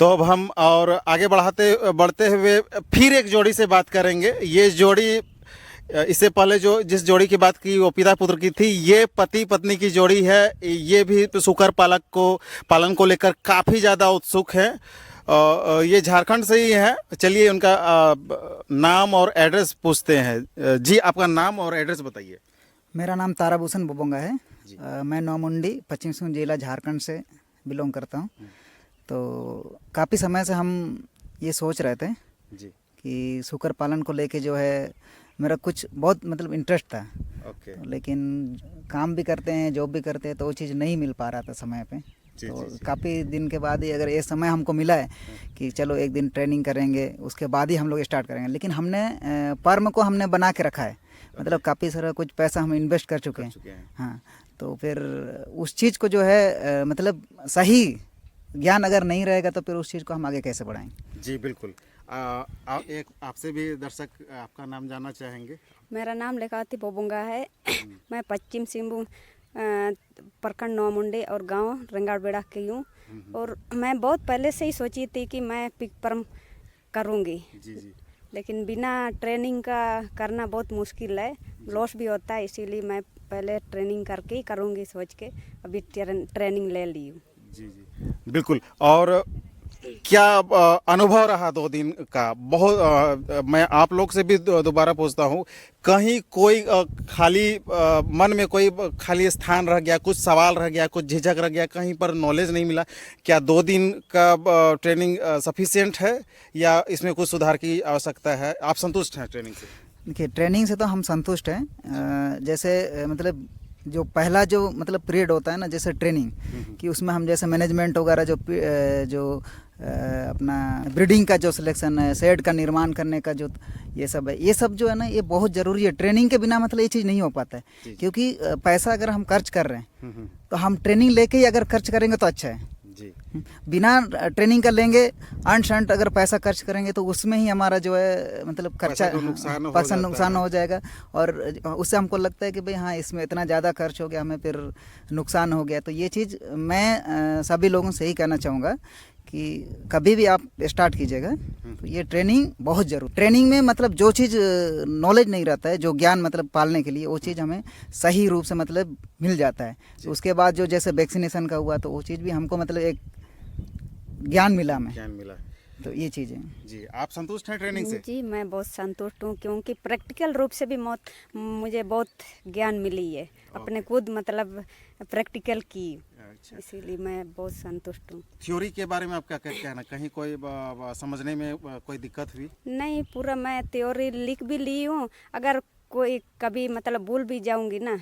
तो अब हम और आगे बढ़ते हुए फिर एक जोड़ी से बात करेंगे। ये जोड़ी इससे पहले जो जिस जोड़ी की बात की वो पिता पुत्र की थी, ये पति पत्नी की जोड़ी है। ये भी सुकर पालन को लेकर काफ़ी ज़्यादा उत्सुक है। ये झारखंड से ही है। चलिए उनका नाम और एड्रेस पूछते हैं। जी, आपका नाम और एड्रेस बताइए। मेरा नाम ताराभूषण बोबोंगा है। मैं नौमुंडी पश्चिम सिंहभूम जिला झारखंड से बिलोंग करता हूँ। तो काफ़ी समय से हम ये सोच रहे थे जी कि सुकर पालन को लेके जो है मेरा कुछ बहुत मतलब इंटरेस्ट था। ओके। लेकिन काम भी करते हैं, जॉब भी करते हैं, तो वो चीज़ नहीं मिल पा रहा था समय पे। तो काफ़ी दिन के बाद ही अगर ये समय हमको मिला है कि चलो एक दिन ट्रेनिंग करेंगे, उसके बाद ही हम लोग स्टार्ट करेंगे। लेकिन हमने फर्म को हमने बना के रखा है, मतलब काफ़ी सारा कुछ पैसा हम इन्वेस्ट कर चुके हैं। हाँ, तो फिर उस चीज़ को जो है मतलब सही ज्ञान अगर नहीं रहेगा तो फिर उस चीज़ को हम आगे कैसे बढ़ाएंगे। जी बिल्कुल। एक आपसे भी दर्शक आपका नाम जानना चाहेंगे। मेरा नाम लेखावती बोबोंगा है। मैं पश्चिम सिंहभूम प्रखंड नौमुंडी और गांव रंगाड़बेड़ा की हूँ। और मैं बहुत पहले से ही सोची थी कि मैं पिग फर्म करूँगी। जी जी। लेकिन बिना ट्रेनिंग का करना बहुत मुश्किल है, लॉस भी होता है। इसीलिए मैं पहले ट्रेनिंग करके ही करूँगी सोच के अभी ट्रेनिंग ले ली हूँ। जी जी बिल्कुल। और क्या अनुभव रहा 2 दिन का? बहुत मैं आप लोग से भी दोबारा पूछता हूँ, कहीं कोई खाली मन में कोई खाली स्थान रह गया, कुछ सवाल रह गया, कुछ झिझक रह गया, कहीं पर नॉलेज नहीं मिला? क्या 2 दिन का ट्रेनिंग सफिशिएंट है या इसमें कुछ सुधार की आवश्यकता है? आप संतुष्ट हैं ट्रेनिंग से? देखिए, ट्रेनिंग से तो हम संतुष्ट हैं। जैसे मतलब जो पहला जो मतलब पीरियड होता है ना, जैसे ट्रेनिंग कि उसमें हम जैसे मैनेजमेंट वगैरह जो अपना ब्रीडिंग का जो सिलेक्शन है, शेड का निर्माण करने का जो ये सब है, ये सब जो है ना ये बहुत ज़रूरी है। ट्रेनिंग के बिना मतलब ये चीज़ नहीं हो पाता है। क्योंकि पैसा अगर हम खर्च कर रहे हैं तो हम ट्रेनिंग लेके ही अगर खर्च करेंगे तो अच्छा है। जी। बिना ट्रेनिंग कर लेंगे अंट शंट अगर पैसा खर्च करेंगे तो उसमें ही हमारा जो है मतलब खर्चा नुकसान हो जाएगा। और उससे हमको लगता है कि भाई हाँ, इसमें इतना ज़्यादा खर्च हो गया, हमें फिर नुकसान हो गया। तो ये चीज़ मैं सभी लोगों से यही कहना चाहूँगा कि कभी भी आप स्टार्ट कीजिएगा तो ये ट्रेनिंग बहुत ज़रूर। ट्रेनिंग में मतलब जो चीज़ नॉलेज नहीं रहता है, जो ज्ञान मतलब पालने के लिए, वो चीज़ हमें सही रूप से मतलब मिल जाता है। तो उसके बाद जो जैसे वैक्सीनेशन का हुआ तो वो चीज़ भी हमको मतलब एक ज्ञान मिला हमें। तो ये चीज़ें। जी, आप संतुष्ट हैं ट्रेनिंग से? जी, मैं बहुत संतुष्ट हूँ क्योंकि प्रैक्टिकल रूप से भी मुझे बहुत ज्ञान मिली है। अपने खुद मतलब प्रैक्टिकल की। अच्छा। इसीलिए मैं बहुत संतुष्ट हूँ। थ्योरी के बारे में आपका क्या कहना? कहीं कोई समझने में कोई दिक्कत हुई? नहीं, पूरा मैं थ्योरी लिख भी ली हूँ। अगर कोई कभी मतलब भूल भी जाऊँगी ना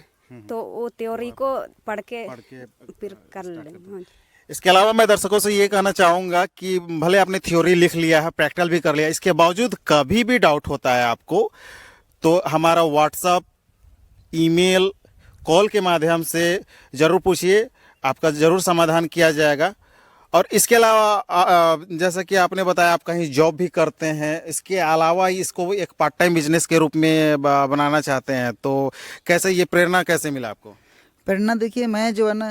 तो वो थ्योरी को पढ़ के फिर कर लें। इसके अलावा मैं दर्शकों से ये कहना चाहूँगा कि भले आपने थ्योरी लिख लिया है, प्रैक्टिकल भी कर लिया, इसके बावजूद कभी भी डाउट होता है आपको तो हमारा व्हाट्सएप, ईमेल, कॉल के माध्यम से ज़रूर पूछिए, आपका ज़रूर समाधान किया जाएगा। और इसके अलावा जैसा कि आपने बताया आप कहीं जॉब भी करते हैं, इसके अलावा इसको एक पार्ट टाइम बिजनेस के रूप में बनाना चाहते हैं, तो कैसे ये प्रेरणा कैसे मिला आपको? प्रेरणा देखिए, मैं जो है ना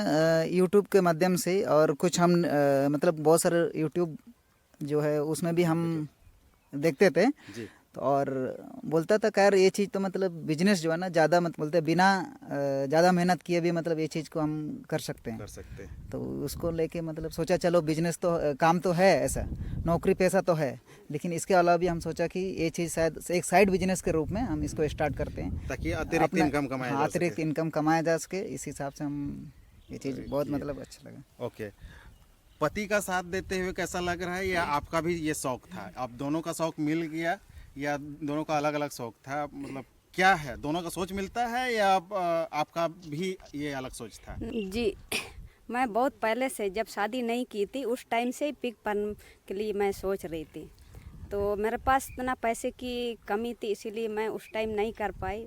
यूट्यूब के माध्यम से और कुछ हम मतलब बहुत सारे यूट्यूब जो है उसमें भी हम देखते थे जी। तो और बोलता था खैर ये चीज़ तो मतलब बिजनेस जो है ना ज़्यादा मत बोलते बिना ज़्यादा मेहनत किए भी मतलब ये चीज़ को हम कर सकते हैं। तो उसको लेके मतलब सोचा चलो बिजनेस तो काम तो है, ऐसा नौकरी पैसा तो है, लेकिन इसके अलावा भी हम सोचा कि ये चीज़ शायद एक साइड बिजनेस के रूप में हम इसको स्टार्ट करते हैं ताकि अतिरिक्त इनकम कमाया जा सके। इस हिसाब से हम ये चीज़ बहुत मतलब अच्छा लगा। ओके। पति का साथ देते हुए कैसा लग रहा है, या आपका भी ये शौक था? आप दोनों का शौक मिल गया या दोनों का अलग अलग शौक था? मतलब क्या है, दोनों का सोच मिलता है या आपका भी ये अलग सोच था? जी, मैं बहुत पहले से जब शादी नहीं की थी उस टाइम से ही पिग फर्म के लिए मैं सोच रही थी। तो मेरे पास इतना पैसे की कमी थी, इसीलिए मैं उस टाइम नहीं कर पाई।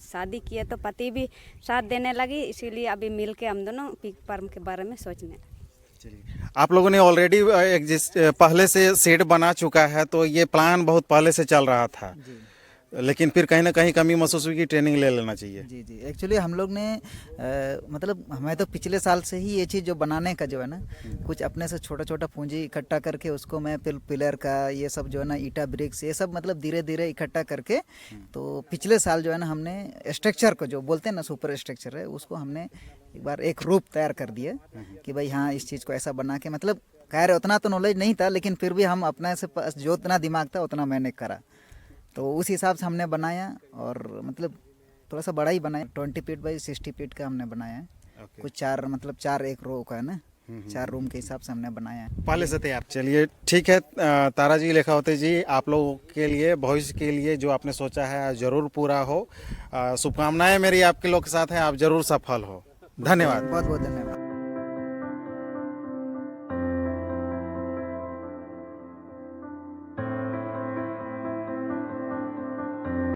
शादी किया तो पति भी साथ देने लगी, इसीलिए अभी मिल के हम दोनों पिग फर्म के बारे में सोचने लगे। आप लोगों ने ऑलरेडी पहले से शेड बना चुका है, तो ये प्लान बहुत पहले से चल रहा था। लेकिन फिर कहीं ना कहीं कमी महसूस हुई कि ट्रेनिंग ले लेना चाहिए। जी जी, एक्चुअली हम लोग ने मतलब हमें तो पिछले साल से ही ये चीज़ जो बनाने का जो है ना, कुछ अपने से छोटा छोटा पूंजी इकट्ठा करके उसको मैं पिलर का ये सब जो है ना, ईटा ब्रिक्स ये सब मतलब धीरे धीरे इकट्ठा करके, तो पिछले साल जो है ना हमने स्ट्रक्चर को जो बोलते हैं ना सुपर स्ट्रक्चर है, उसको हमने एक बार एक रूप तैयार कर दिया कि भाई हाँ इस चीज़ को ऐसा बना के, मतलब खैर उतना तो नॉलेज नहीं था लेकिन फिर भी हम अपने से जो उतना दिमाग था उतना मैंने करा, तो उस हिसाब से हमने बनाया और मतलब थोड़ा सा बड़ा ही बनाया, 20 फीट बाई 60 फीट का हमने बनाया है। कुछ चार एक रो का है ना, 4 रूम के हिसाब से हमने बनाया है पहले से तैयार। चलिए ठीक है तारा जी, लेखावती जी, आप लोगों के लिए भविष्य के लिए जो आपने सोचा है ज़रूर पूरा हो। शुभकामनाएं मेरी आपके लोग के साथ हैं, आप ज़रूर सफल हो। धन्यवाद। बहुत बहुत धन्यवाद।